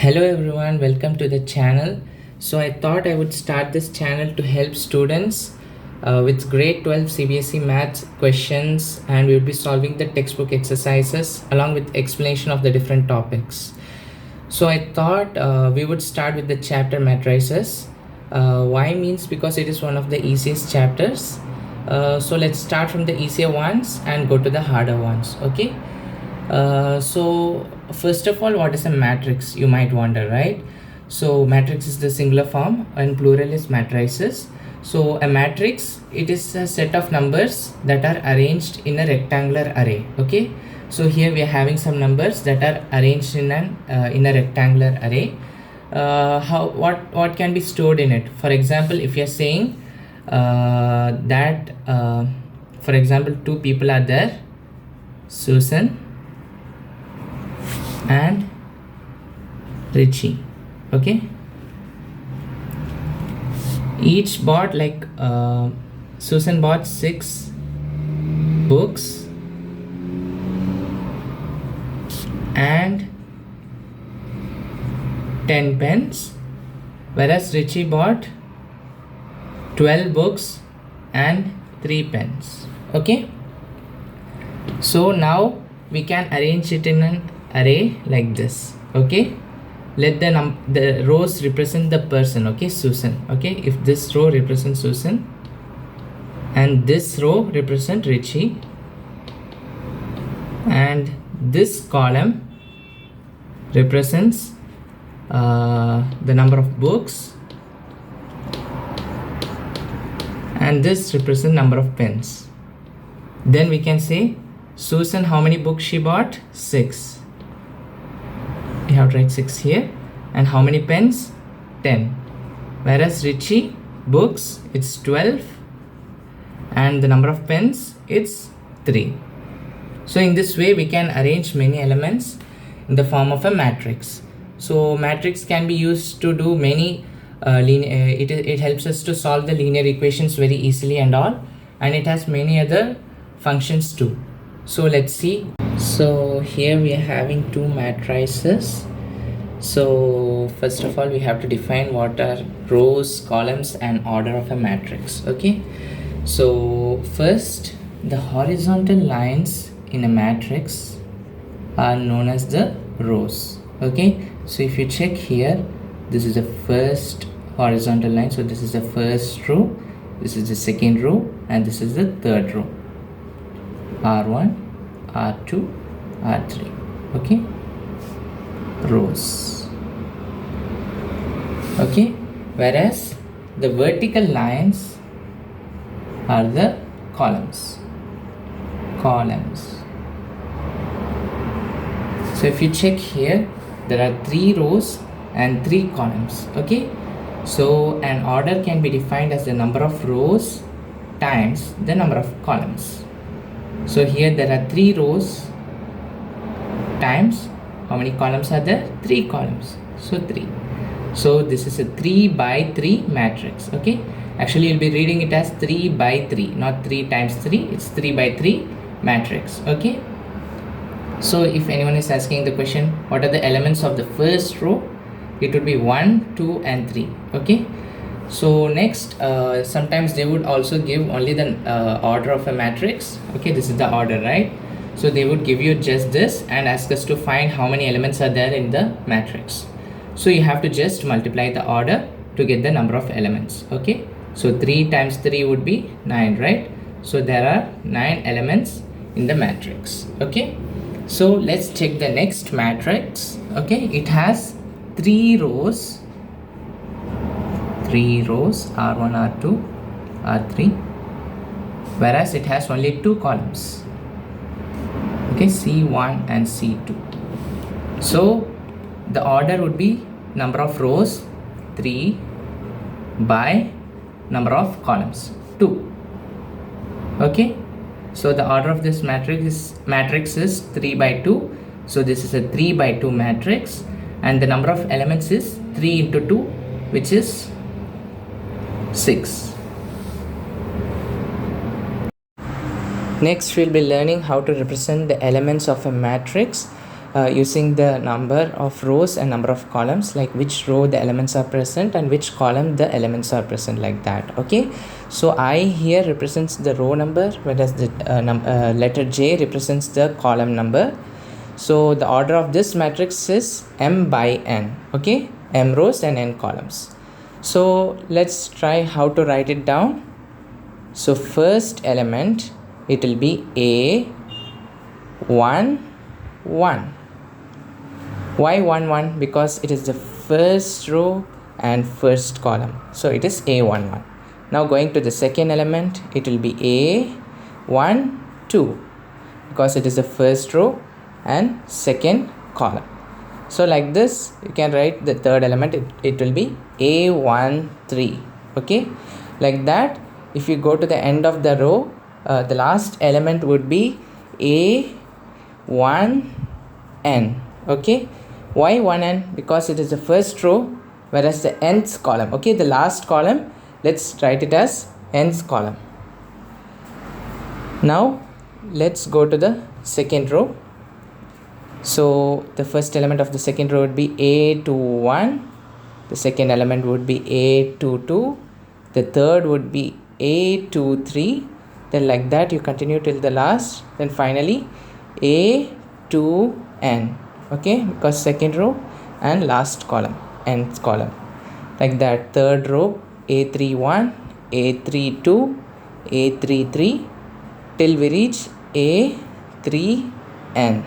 Hello everyone, welcome to the channel. So I thought I would start this channel to help students with grade 12 CBSE maths questions, and we will be solving the textbook exercises along with explanation of the different topics. So I thought we would start with the chapter matrices. Why means because it is one of the easiest chapters. So let's start from the easier ones and go to the harder ones. Okay. So first of all, what is a matrix? You might wonder, right? So matrix is the singular form and plural is matrices. So a matrix, it is a set of numbers that are arranged in a rectangular array. Okay. So here we are having some numbers that are arranged in a rectangular array. What can be stored in it? For example, if you are saying that for example, two people are there, Susan and Richie. Okay, each bought Susan bought 6 books and 10 pens, whereas Richie bought 12 books and 3 pens. Okay, so now we can arrange it in an array like this. Okay, let the rows represent the person. Okay, Susan. Okay, if this row represents Susan and this row represent Richie and this column represents the number of books and this represents number of pens, then we can say Susan, how many books she bought? 6. We have to write 6 here. And how many pens? 10. Whereas Richie books, it's 12 and the number of pens, it's 3. So in this way we can arrange many elements in the form of a matrix. So matrix can be used to do many it helps us to solve the linear equations very easily and all, and it has many other functions too. So let's see. So here we are having 2 matrices. So first of all, we have to define what are rows, columns and order of a matrix. Okay, so first, the horizontal lines in a matrix are known as the rows. Okay, so if you check here, this is the first horizontal line, so this is the first row, this is the second row, and this is the third row. R1, R2, R3. Okay, rows. Okay, whereas the vertical lines are the columns. So if you check here, there are 3 rows and 3 columns. Okay, so an order can be defined as the number of rows times the number of columns. So here there are 3 rows times how many columns are there? 3 columns. So 3. So this is a 3 by 3 matrix. Okay, actually you'll be reading it as 3 by 3, not 3 times 3. It's 3 by 3 matrix. Okay, so if anyone is asking the question, what are the elements of the first row? It would be 1, 2 and 3. Okay, so next sometimes they would also give only the order of a matrix. Okay, this is the order, right? So they would give you just this and ask us to find how many elements are there in the matrix. So you have to just multiply the order to get the number of elements. Okay, so 3 times 3 would be 9, right? So there are 9 elements in the matrix. Okay, so let's check the next matrix. Okay, it has 3 rows, R1, R2, R3, whereas it has only 2 columns. Okay, C1 and C2. So the order would be number of rows 3 by number of columns 2. Okay, so the order of this matrix is 3 by 2. So this is a 3 by 2 matrix and the number of elements is 3 into 2, which is 6. Next, we'll be learning how to represent the elements of a matrix using the number of rows and number of columns, like which row the elements are present and which column the elements are present, like that. Okay, so I here represents the row number, whereas the letter J represents the column number. So the order of this matrix is m by n. Okay, m rows and n columns. So let's try how to write it down. So first element, it will be A 1 1. Why 1 1? Because it is the first row and first column, so it is A11. Now going to the second element, it will be A1 2, because it is the first row and second column. So like this you can write the third element, it will be A13. Okay, like that. If you go to the end of the row, the last element would be A1n. Okay, why 1n? Because it is the first row, whereas the nth column, okay, the last column, let's write it as nth column. Now let's go to the second row. So the first element of the second row would be A21, the second element would be A22, the third would be A23, then like that you continue till the last, then finally A2n. Okay, because second row and last column, nth column, like that. Third row A31, A32, A33, till we reach A3n.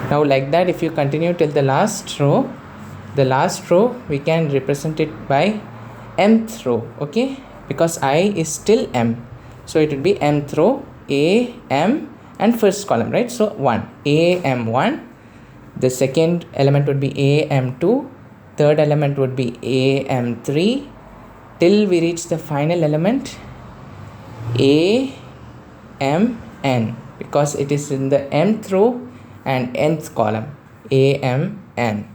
Now like that, if you continue till the last row we can represent it by mth row. Okay, because I is still m, so it will be mth row, A, m, and first column, right? So 1, am1, the second element would be am2, third element would be am3, till we reach the final element amn, because it is in the mth row and nth column, amn.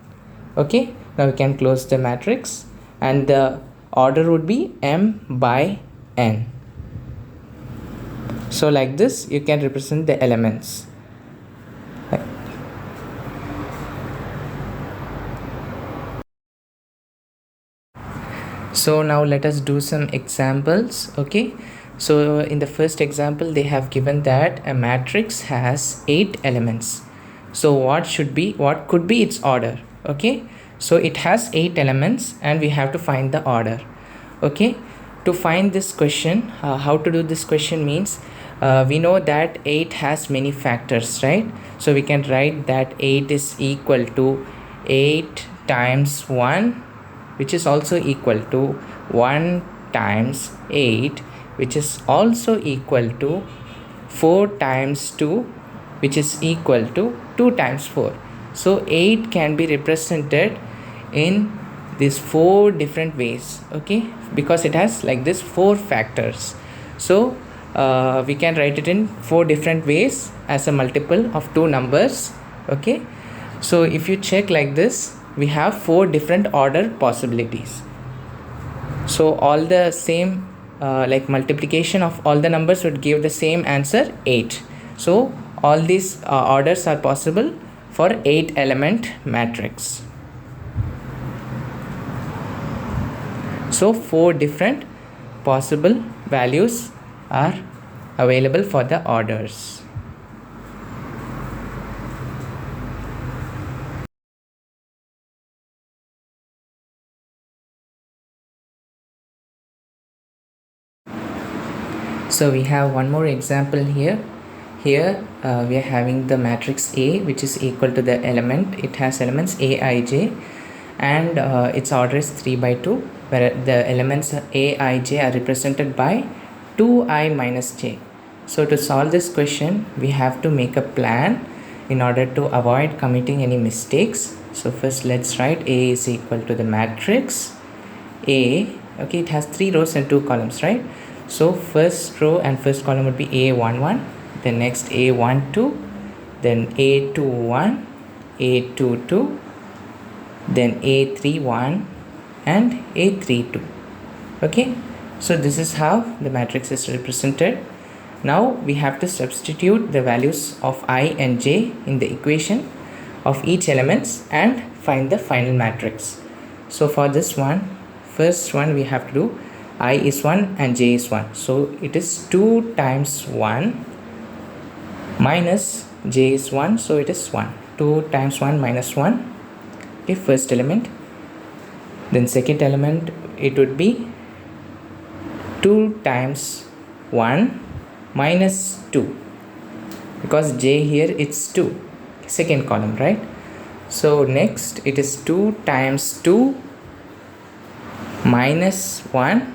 Okay, now we can close the matrix and the order would be m by n. So like this you can represent the elements. So now let us do some examples. Okay, so in the first example they have given that a matrix has 8 elements. So what could be its order? Okay, so it has 8 elements and we have to find the order. Okay, to find this question, how to do this question means, we know that 8 has many factors, right? So we can write that 8 is equal to 8 times 1, which is also equal to 1 times 8, which is also equal to 4 times 2, which is equal to 2 times 4. So 8 can be represented in these 4 different ways. Okay, because it has like this 4 factors. So we can write it in 4 different ways as a multiple of 2 numbers. Okay, so if you check like this, we have 4 different order possibilities. So all the same like multiplication of all the numbers would give the same answer, 8. So all these orders are possible for 8 element matrix. So 4 different possible values are available for the orders. So we have one more example here. Here we are having the matrix A, which is equal to the element. It has elements Aij, and its order is 3 by 2, where the elements Aij are represented by 2i minus j. So to solve this question, we have to make a plan in order to avoid committing any mistakes. So first let's write A is equal to the matrix A. Okay, it has 3 rows and 2 columns, right? So first row and first column would be A11, then next A12, then A21, A22, then A31 and A32. Okay, so this is how the matrix is represented. Now we have to substitute the values of I and j in the equation of each elements and find the final matrix. So for this one, first one we have to do I is 1 and j is 1. So it is 2 times 1 minus j is 1, so it is 1. 2 times 1 minus 1, okay, first element. Then second element, it would be 2 times 1 minus 2, because j here it's 2, second column, right? So next it is 2 times 2 minus 1,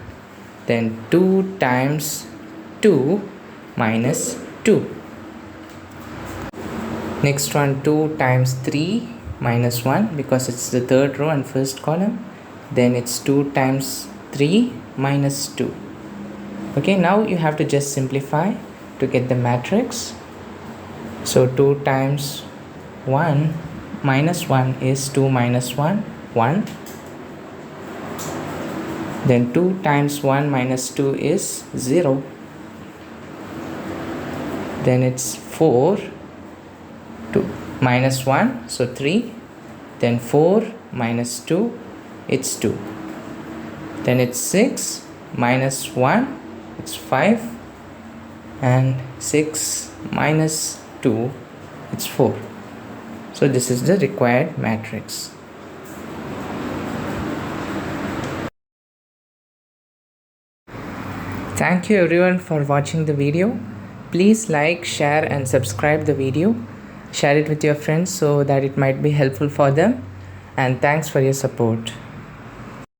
then 2 times 2 minus 2. Next one, 2 times 3 minus 1, because it's the third row and first column. Then it's 2 times 3 minus 2. Okay, now you have to just simplify to get the matrix. So 2 times 1 minus 1 is 2 minus 1, 1. Then 2 times 1 minus 2 is 0. Then it's 4, 2 minus 1, so 3. Then 4 minus 2, it's 2. Then it's 6 minus 1, it's 5. And 6 minus 2, it's 4. So this is the required matrix. Thank you everyone for watching the video. Please like, share and subscribe the video. Share it with your friends so that it might be helpful for them. And thanks for your support.